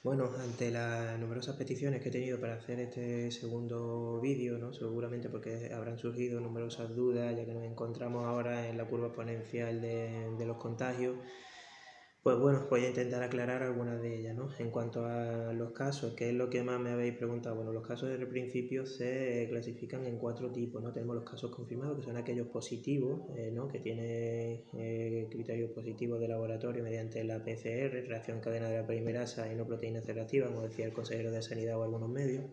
Bueno, ante las numerosas peticiones que he tenido para hacer este segundo vídeo, ¿no? Seguramente porque habrán surgido numerosas dudas, ya que nos encontramos ahora en la curva exponencial de los contagios, pues bueno, voy a intentar aclarar algunas de ellas, ¿no? En cuanto a los casos, que es lo que más me habéis preguntado, bueno, los casos desde el principio se clasifican en 4 tipos, ¿no? Tenemos los casos confirmados, que son aquellos positivos, ¿no? Que tienen criterios positivos de laboratorio mediante la PCR, reacción cadena de la polimerasa y no proteína C reactiva, como decía el consejero de Sanidad o algunos medios.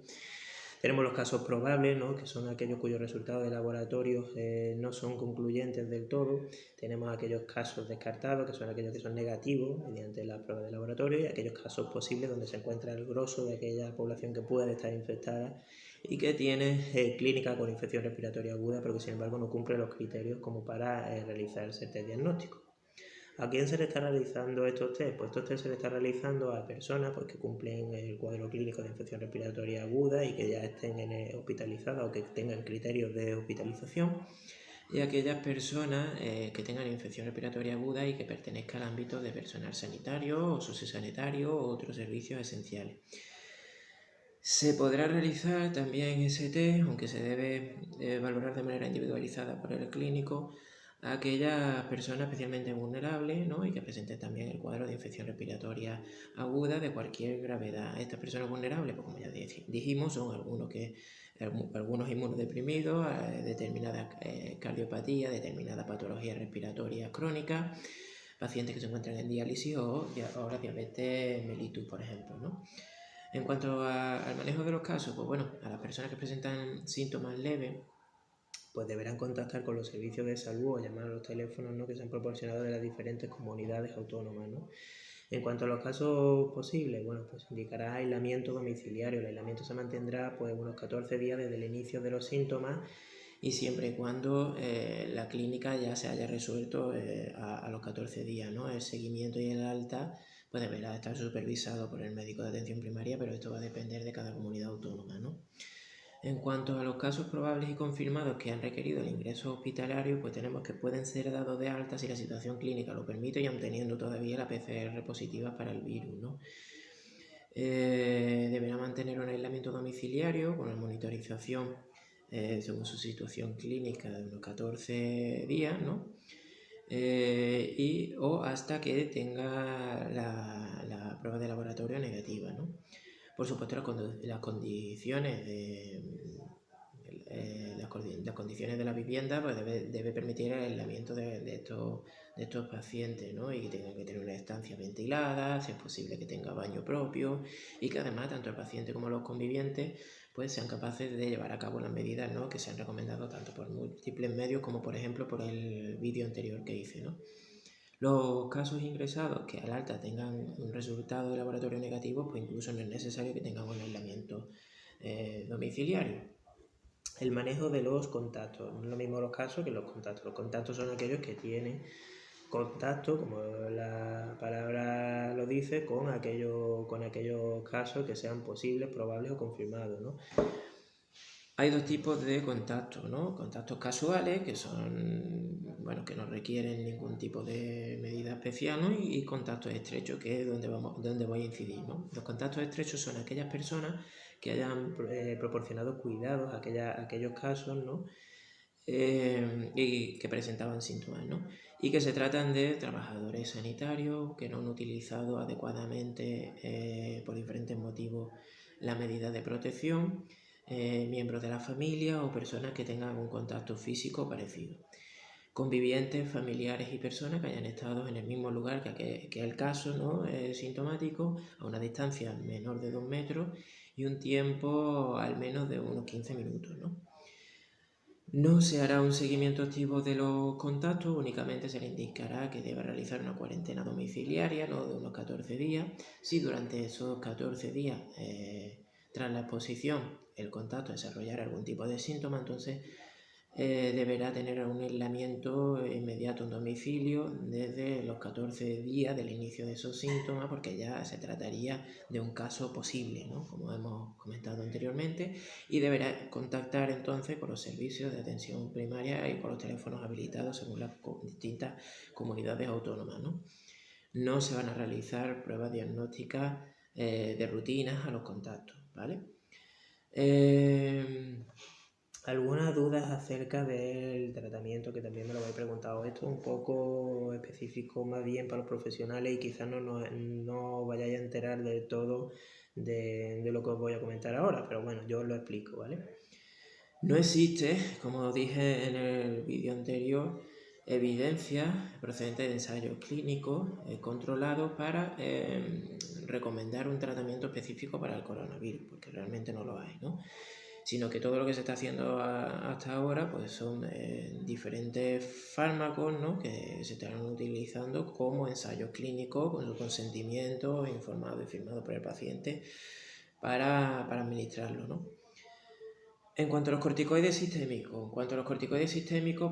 Tenemos los casos probables, ¿no? Que son aquellos cuyos resultados de laboratorio no son concluyentes del todo. Tenemos aquellos casos descartados, que son aquellos que son negativos mediante la prueba de laboratorio, y aquellos casos posibles donde se encuentra el grosso de aquella población que puede estar infectada y que tiene clínica con infección respiratoria aguda, pero que sin embargo no cumple los criterios como para realizarse este diagnóstico. ¿A quién se le está realizando estos test? Pues estos test se le está realizando a personas pues, que cumplen el cuadro clínico de infección respiratoria aguda y que ya estén hospitalizadas o que tengan criterios de hospitalización, y aquellas personas que tengan infección respiratoria aguda y que pertenezcan al ámbito de personal sanitario o sociosanitario o otros servicios esenciales. Se podrá realizar también ese test, aunque se debe valorar de manera individualizada por el clínico, a aquellas personas especialmente vulnerables, ¿no? Y que presenten también el cuadro de infección respiratoria aguda de cualquier gravedad. Estas personas vulnerables, pues como ya dijimos, son algunos inmunodeprimidos, determinada cardiopatía, determinada patología respiratoria crónica, pacientes que se encuentran en diálisis o ahora diabetes mellitus, por ejemplo, ¿no? En cuanto al manejo de los casos, pues bueno, a las personas que presentan síntomas leves, pues deberán contactar con los servicios de salud o llamar a los teléfonos, ¿no? Que se han proporcionado de las diferentes comunidades autónomas, ¿no? En cuanto a los casos posibles, bueno, pues indicará aislamiento domiciliario. El aislamiento se mantendrá pues unos 14 días desde el inicio de los síntomas y siempre y cuando la clínica ya se haya resuelto a los 14 días, ¿no? El seguimiento y el alta pues deberá estar supervisado por el médico de atención primaria, pero esto va a depender de cada comunidad autónoma, ¿no? En cuanto a los casos probables y confirmados que han requerido el ingreso hospitalario, pues tenemos que pueden ser dados de alta si la situación clínica lo permite y aun teniendo todavía la PCR positiva para el virus, ¿no? Deberá mantener un aislamiento domiciliario con la monitorización según su situación clínica de unos 14 días, ¿no? O hasta que tenga la prueba de laboratorio negativa, ¿no? Por supuesto, las condiciones de la vivienda pues debe permitir el aislamiento de estos pacientes, ¿no? Y que tengan que tener una estancia ventilada, si es posible que tenga baño propio, y que además tanto el paciente como los convivientes pues sean capaces de llevar a cabo las medidas, ¿no? Que se han recomendado tanto por múltiples medios como por ejemplo por el vídeo anterior que hice, ¿no? Los casos ingresados que al alta tengan un resultado de laboratorio negativo, pues incluso no es necesario que tengan un aislamiento domiciliario. El manejo de los contactos. No es lo mismo los casos que los contactos. Los contactos son aquellos que tienen contacto, como la palabra lo dice, con aquellos casos que sean posibles, probables o confirmados, ¿no? Hay dos tipos de contactos, ¿no? Contactos casuales, que son, bueno, que no requieren ningún tipo de medida especial, ¿no? Y contactos estrechos, que es donde voy a incidir, ¿no? Los contactos estrechos son aquellas personas que hayan proporcionado cuidados a aquellos casos, ¿no? Y que presentaban síntomas, ¿no? Y que se tratan de trabajadores sanitarios que no han utilizado adecuadamente por diferentes motivos la medida de protección, miembros de la familia o personas que tengan un contacto físico parecido. Convivientes, familiares y personas que hayan estado en el mismo lugar que el caso, ¿no? Sintomático, a una distancia menor de 2 metros y un tiempo al menos de unos 15 minutos, ¿no? No se hará un seguimiento activo de los contactos, únicamente se le indicará que debe realizar una cuarentena domiciliaria, ¿no? De unos 14 días. Si durante esos 14 días, tras la exposición, el contacto desarrollara algún tipo de síntoma, entonces deberá tener un aislamiento inmediato en domicilio desde los 14 días del inicio de esos síntomas, porque ya se trataría de un caso posible, ¿no? Como hemos comentado anteriormente, y deberá contactar entonces con los servicios de atención primaria y con los teléfonos habilitados según las distintas comunidades autónomas, ¿no? No se van a realizar pruebas diagnósticas de rutinas a los contactos, ¿vale? Algunas dudas acerca del tratamiento, que también me lo habéis preguntado. Esto es un poco específico más bien para los profesionales y quizás no vayáis a enterar del todo de lo que os voy a comentar ahora, pero bueno, yo os lo explico, ¿vale? No existe, como dije en el vídeo anterior, evidencia procedente de ensayos clínicos controlados para recomendar un tratamiento específico para el coronavirus, porque realmente no lo hay, ¿no? Sino que todo lo que se está haciendo hasta ahora pues son diferentes fármacos, ¿no?, que se están utilizando como ensayos clínicos con su consentimiento informado y firmado por el paciente para administrarlo, ¿no? En cuanto a los corticoides sistémicos,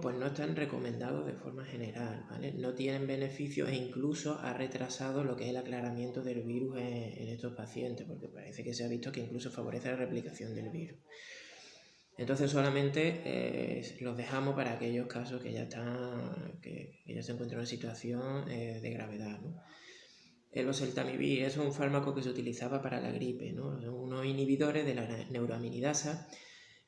pues no están recomendados de forma general, ¿vale? No tienen beneficios e incluso ha retrasado lo que es el aclaramiento del virus en estos pacientes, porque parece que se ha visto que incluso favorece la replicación del virus. Entonces solamente los dejamos para aquellos casos que ya se encuentran en una situación de gravedad, ¿no? El oseltamivir es un fármaco que se utilizaba para la gripe, ¿no? Unos inhibidores de la neuroaminidasa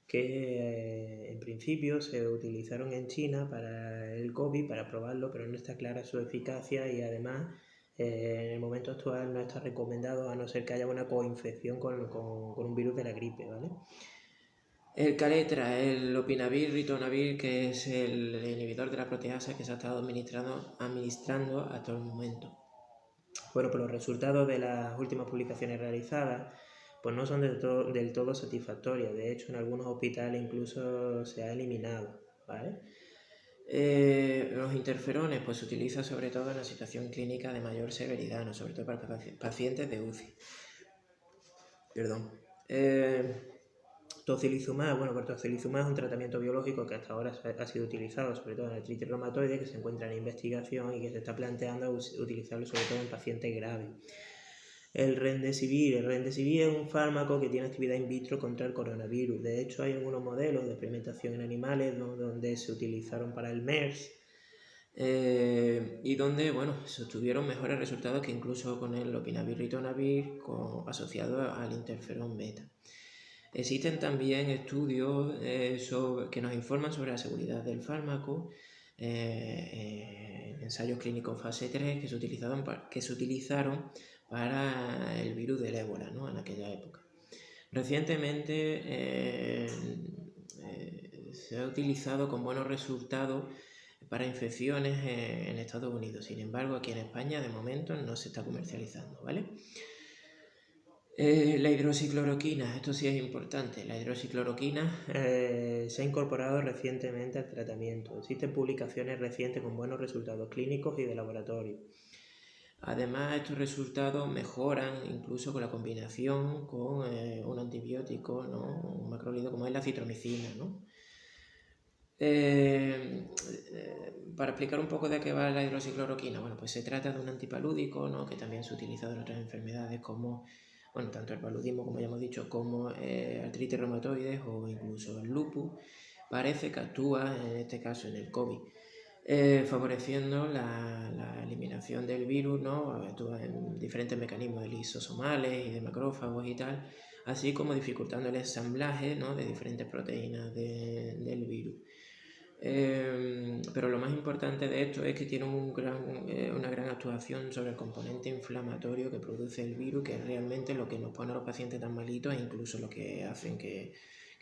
que en principio se utilizaron en China para el COVID, para probarlo, pero no está clara su eficacia y además en el momento actual no está recomendado a no ser que haya una coinfección con un virus de la gripe, ¿vale? El Caletra, el lopinavir, ritonavir, que es el inhibidor de la proteasa que se ha estado administrando hasta el momento. Bueno, pues los resultados de las últimas publicaciones realizadas pues no son del todo satisfactorias. De hecho, en algunos hospitales incluso se ha eliminado, ¿vale? Los interferones pues se utilizan sobre todo en la situación clínica de mayor severidad, ¿no?, sobre todo para pacientes de UCI. Perdón. Tocilizumab, bueno, pues tocilizumab es un tratamiento biológico que hasta ahora ha sido utilizado sobre todo en artritis reumatoide, que se encuentra en investigación y que se está planteando utilizarlo sobre todo en pacientes graves. El remdesivir es un fármaco que tiene actividad in vitro contra el coronavirus. De hecho, hay algunos modelos de experimentación en animales donde se utilizaron para el MERS y donde, bueno, se obtuvieron mejores resultados que incluso con el lopinavir ritonavir asociado al interferón beta. Existen también estudios que nos informan sobre la seguridad del fármaco, ensayos clínicos fase 3 que se utilizaron para el virus del ébola, ¿no?, en aquella época. Recientemente se ha utilizado con buenos resultados para infecciones en Estados Unidos. Sin embargo, aquí en España de momento no se está comercializando, ¿vale? La hidroxicloroquina, esto sí es importante. La hidroxicloroquina se ha incorporado recientemente al tratamiento. Existen publicaciones recientes con buenos resultados clínicos y de laboratorio. Además, estos resultados mejoran incluso con la combinación con un antibiótico, ¿no?, un macrólido como es la citromicina, ¿no? Para explicar un poco de qué va la hidroxicloroquina, bueno, pues se trata de un antipalúdico, ¿no?, que también se ha utilizado en otras enfermedades como, bueno, tanto el paludismo, como ya hemos dicho, como artritis reumatoide o incluso el lupus. Parece que actúa, en este caso, en el COVID, favoreciendo la eliminación del virus, ¿no? Actúa en diferentes mecanismos lisosomales y de macrófagos y tal, así como dificultando el ensamblaje, ¿no?, de diferentes proteínas del virus. Pero lo más importante de esto es que tiene una gran actuación sobre el componente inflamatorio que produce el virus, que es realmente lo que nos pone a los pacientes tan malitos e incluso lo que hacen que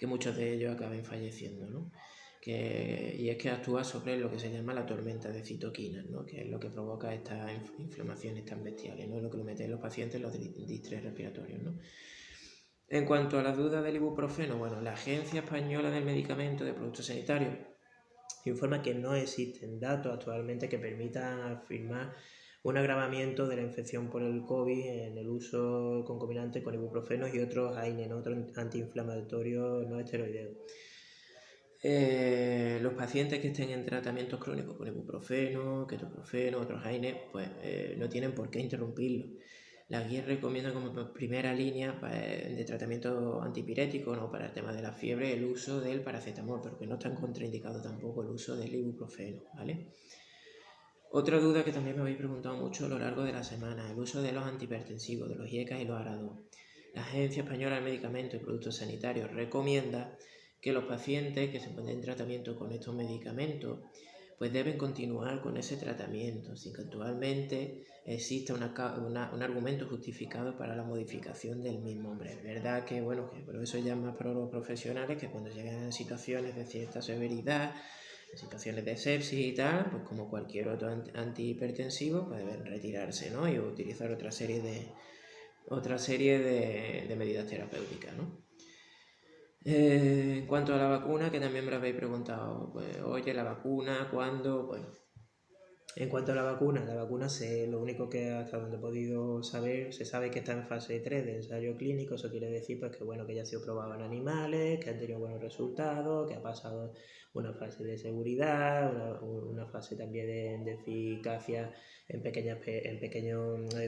muchos de ellos acaben falleciendo, ¿no? Y es que actúa sobre lo que se llama la tormenta de citoquinas, ¿no?, que es lo que provoca estas inflamaciones tan bestiales, ¿no?, lo que lo mete en los pacientes los distrés respiratorios, ¿no? En cuanto a las dudas del ibuprofeno, bueno, la Agencia Española del Medicamento de Productos Sanitarios informa que no existen datos actualmente que permitan afirmar un agravamiento de la infección por el COVID en el uso concomitante con ibuprofenos y otros AINE, otros antiinflamatorios no esteroideos. Los pacientes que estén en tratamientos crónicos con ibuprofeno, ketoprofeno, otros AINE, pues no tienen por qué interrumpirlo. La guía recomienda como primera línea de tratamiento antipirético, ¿no?, para el tema de la fiebre, el uso del paracetamol, pero que no está contraindicado tampoco el uso del ibuprofeno, ¿vale? Otra duda que también me habéis preguntado mucho a lo largo de la semana, el uso de los antihipertensivos, de los IECA y los ARA-2. La Agencia Española de Medicamentos y Productos Sanitarios recomienda que los pacientes que se encuentren en tratamiento con estos medicamentos pues deben continuar con ese tratamiento, sin que actualmente exista un argumento justificado para la modificación del mismo. Hombre, es verdad que, bueno, pero eso ya es más para los profesionales, que cuando llegan a situaciones de cierta severidad, en situaciones de sepsis y tal, pues como cualquier otro antihipertensivo, pues deben retirarse, ¿no? Y utilizar otra serie de medidas terapéuticas, ¿no? En cuanto a la vacuna, que también me lo habéis preguntado, pues oye, la vacuna, ¿cuándo? Bueno, en cuanto a la vacuna lo único que hasta donde he podido saber, se sabe que está en fase 3 de ensayo clínico. Eso quiere decir pues que bueno, que ya ha sido probado en animales, que han tenido buenos resultados, que ha pasado una fase de seguridad, una fase también de eficacia en pequeños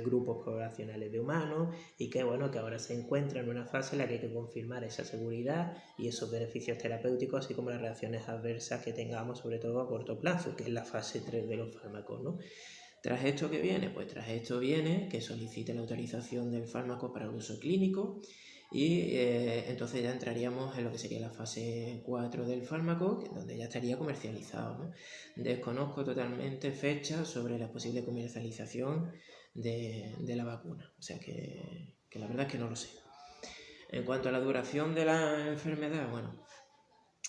grupos poblacionales de humanos, y que bueno, que ahora se encuentra en una fase en la que hay que confirmar esa seguridad y esos beneficios terapéuticos, así como las reacciones adversas que tengamos, sobre todo a corto plazo, que es la fase 3 de los fármacos, ¿no? ¿Tras esto qué viene? Pues tras esto viene que solicite la autorización del fármaco para el uso clínico, y entonces ya entraríamos en lo que sería la fase 4 del fármaco, donde ya estaría comercializado, ¿no? Desconozco totalmente fechas sobre la posible comercialización de la vacuna, o sea que la verdad es que no lo sé. En cuanto a la duración de la enfermedad, bueno,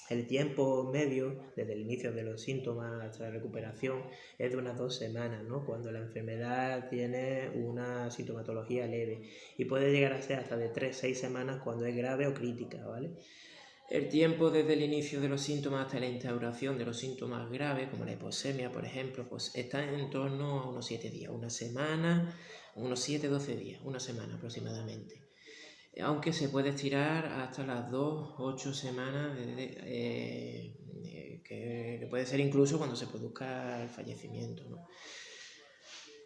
el tiempo medio desde el inicio de los síntomas hasta la recuperación es de unas 2 semanas, ¿no? Cuando la enfermedad tiene una sintomatología leve, y puede llegar a ser hasta de 3-6 semanas cuando es grave o crítica, ¿vale? El tiempo desde el inicio de los síntomas hasta la instauración de los síntomas graves, como la hiposemia, por ejemplo, pues está en torno a unos 7 días, una semana, unos 7-12 días, una semana aproximadamente. Aunque se puede estirar hasta las 2-8 semanas, que puede ser incluso cuando se produzca el fallecimiento, ¿no?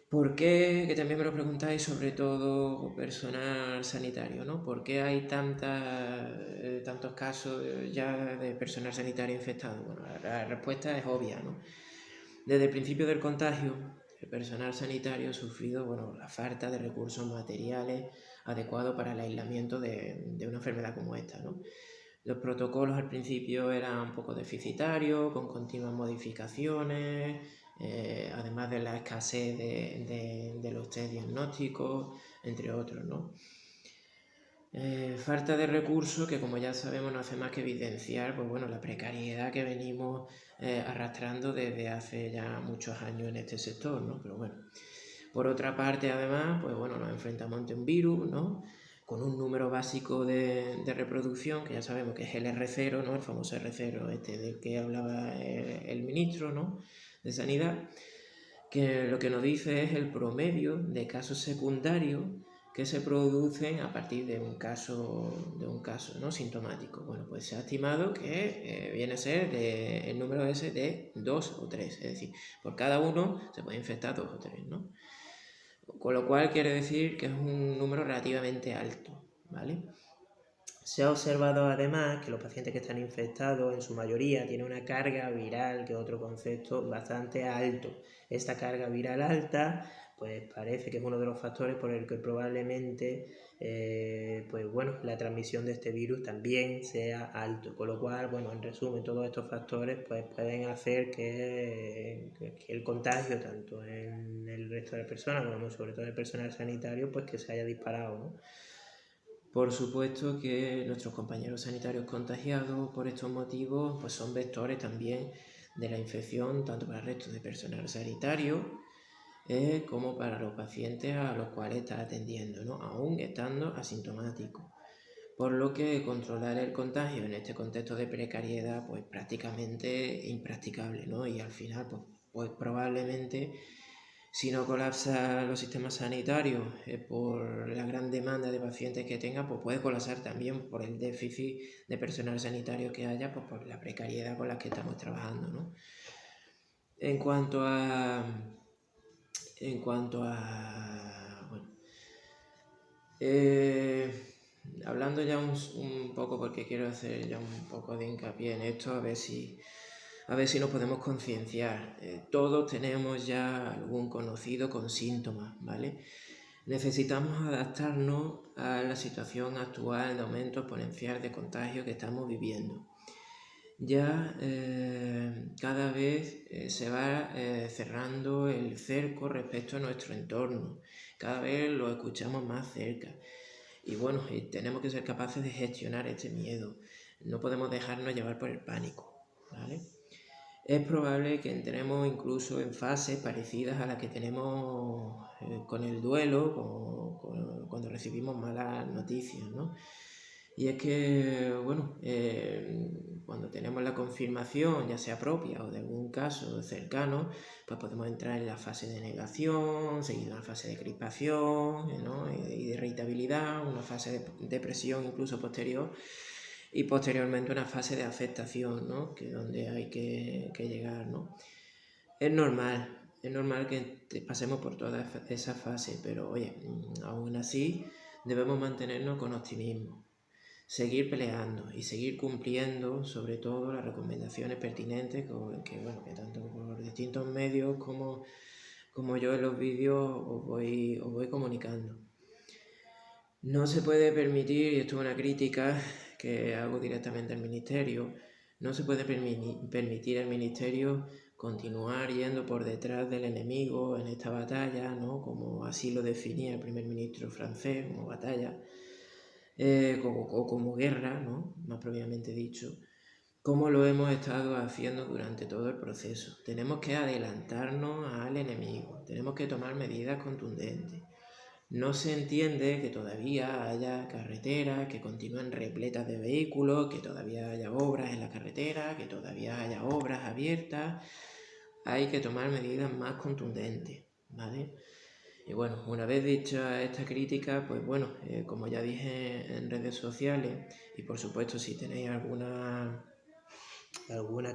¿Por qué? Que también me lo preguntáis, sobre todo personal sanitario, ¿no? ¿Por qué hay tantos casos ya de personal sanitario infectado? Bueno, la respuesta es obvia, ¿no? Desde el principio del contagio, el personal sanitario ha sufrido, bueno, la falta de recursos materiales adecuados para el aislamiento de una enfermedad como esta, ¿no? Los protocolos al principio eran un poco deficitarios, con continuas modificaciones, además de la escasez de los test diagnósticos, entre otros, ¿no? Falta de recursos que, como ya sabemos, no hace más que evidenciar pues, bueno, la precariedad que venimos arrastrando desde hace ya muchos años en este sector, ¿no? Pero bueno, por otra parte, además, pues bueno, nos enfrentamos ante un virus, ¿no? Con un número básico de reproducción, que ya sabemos que es el R0, ¿no? El famoso R0 del que hablaba el ministro, ¿no? De Sanidad, que lo que nos dice es el promedio de casos secundarios que se producen a partir de un caso, ¿no? Sintomático. Bueno, pues se ha estimado que viene a ser el número ese de 2 o 3, es decir, por cada uno se puede infectar 2 o 3, ¿no? Con lo cual quiere decir que es un número relativamente alto, ¿vale? Se ha observado además que los pacientes que están infectados en su mayoría tienen una carga viral, que es otro concepto, bastante alto. Esta carga viral alta pues parece que es uno de los factores por el que probablemente pues bueno, la transmisión de este virus también sea alto, con lo cual, bueno, en resumen, todos estos factores pues pueden hacer que el contagio, tanto en el resto de personas como sobre todo en el personal sanitario, pues que se haya disparado, ¿no? Por supuesto que nuestros compañeros sanitarios contagiados por estos motivos pues son vectores también de la infección, tanto para el resto de personal sanitario como para los pacientes a los cuales está atendiendo, ¿no? Aún estando asintomáticos. Por lo que controlar el contagio en este contexto de precariedad pues prácticamente impracticable, ¿no? Y al final pues probablemente, si no colapsa los sistemas sanitarios por la gran demanda de pacientes que tenga, pues puede colapsar también por el déficit de personal sanitario que haya, pues por la precariedad con la que estamos trabajando, ¿no? En cuanto a bueno, hablando ya un poco, porque quiero hacer ya un poco de hincapié en esto, a ver si a ver si nos podemos concienciar. Todos tenemos ya algún conocido con síntomas, ¿vale? Necesitamos adaptarnos a la situación actual de aumento exponencial de contagio que estamos viviendo. Ya cada vez se va cerrando el cerco respecto a nuestro entorno. Cada vez lo escuchamos más cerca. Y bueno, tenemos que ser capaces de gestionar este miedo. No podemos dejarnos llevar por el pánico, ¿vale? Es probable que entremos incluso en fases parecidas a las que tenemos con el duelo, cuando recibimos malas noticias, ¿no? Y es que, bueno, cuando tenemos la confirmación, ya sea propia o de algún caso cercano, pues podemos entrar en la fase de negación, seguido en la fase de crispación, ¿no? y de irritabilidad, una fase de depresión incluso posterior, y posteriormente una fase de afectación, ¿no? Que es donde hay que llegar, ¿no? Es normal que pasemos por toda esa fase, pero oye, aún así debemos mantenernos con optimismo, seguir peleando y seguir cumpliendo sobre todo las recomendaciones pertinentes que tanto por distintos medios como yo en los vídeos os voy comunicando. No se puede permitir, y esto es una crítica que hago directamente al Ministerio, no se puede permitir al Ministerio continuar yendo por detrás del enemigo en esta batalla, ¿no? Como así lo definía el primer ministro francés, como batalla, o como guerra, ¿no? Más propiamente dicho, como lo hemos estado haciendo durante todo el proceso. Tenemos que adelantarnos al enemigo, tenemos que tomar medidas contundentes. No se entiende que todavía haya carreteras que continúen repletas de vehículos, que todavía haya obras en la carretera, que todavía haya obras abiertas. Hay que tomar medidas más contundentes, ¿vale? Y bueno, una vez dicha esta crítica, pues bueno, como ya dije en redes sociales, y por supuesto si tenéis alguna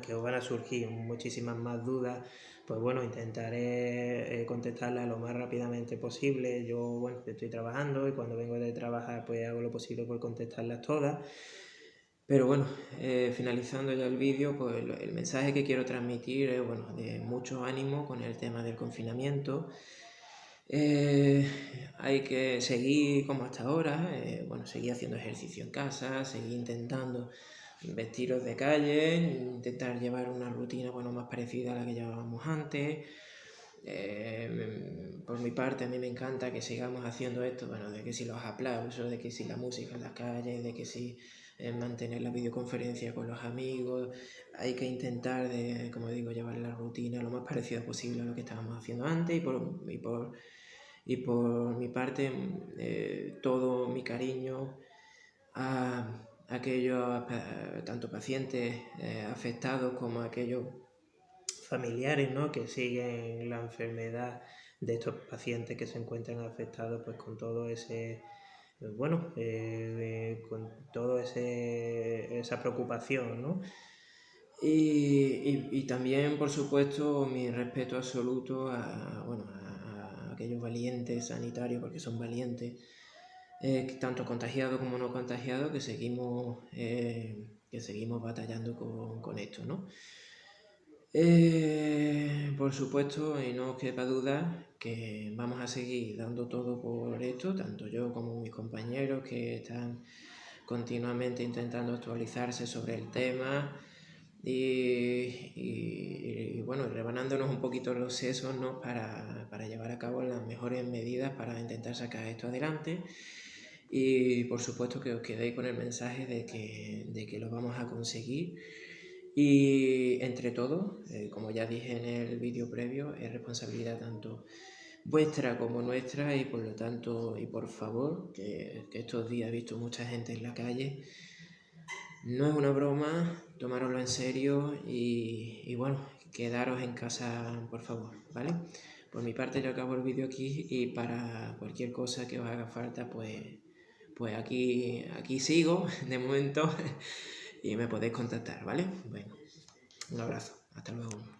que os van a surgir muchísimas más dudas, pues bueno, intentaré contestarlas lo más rápidamente posible. Yo, bueno, estoy trabajando y cuando vengo de trabajar pues hago lo posible por contestarlas todas. Pero bueno, finalizando ya el vídeo, pues el mensaje que quiero transmitir es, bueno, de mucho ánimo con el tema del confinamiento. Hay que seguir como hasta ahora, bueno, seguir haciendo ejercicio en casa, seguir intentando vestiros de calle, intentar llevar una rutina, bueno, más parecida a la que llevábamos antes. Por mi parte, a mí me encanta que sigamos haciendo esto, bueno, de que si los aplausos, de que si la música en las calles, de que si mantener la videoconferencia con los amigos. Hay que intentar, como digo, llevar la rutina lo más parecida posible a lo que estábamos haciendo antes, y por mi parte, todo mi cariño a aquellos tanto pacientes afectados como a aquellos familiares, ¿no? Que siguen la enfermedad de estos pacientes que se encuentran afectados, pues con todo ese, bueno, con todo esa preocupación, ¿no? Y también, por supuesto, mi respeto absoluto a aquellos valientes sanitarios, porque son valientes, tanto contagiados como no contagiados, que seguimos batallando con esto, ¿no? Por supuesto, y no os quepa duda que vamos a seguir dando todo por esto, tanto yo como mis compañeros que están continuamente intentando actualizarse sobre el tema y bueno, rebanándonos un poquito los sesos, ¿no? para llevar a cabo las mejores medidas para intentar sacar esto adelante. Y por supuesto que os quedéis con el mensaje de que lo vamos a conseguir. Y entre todos, como ya dije en el vídeo previo, es responsabilidad tanto vuestra como nuestra, y por lo tanto, y por favor, que estos días he visto mucha gente en la calle, no es una broma, tomároslo en serio y bueno, quedaros en casa, por favor, ¿vale? Por mi parte yo acabo el vídeo aquí, y para cualquier cosa que os haga falta, pues aquí sigo de momento y me podéis contactar, ¿vale? Bueno, un abrazo, hasta luego.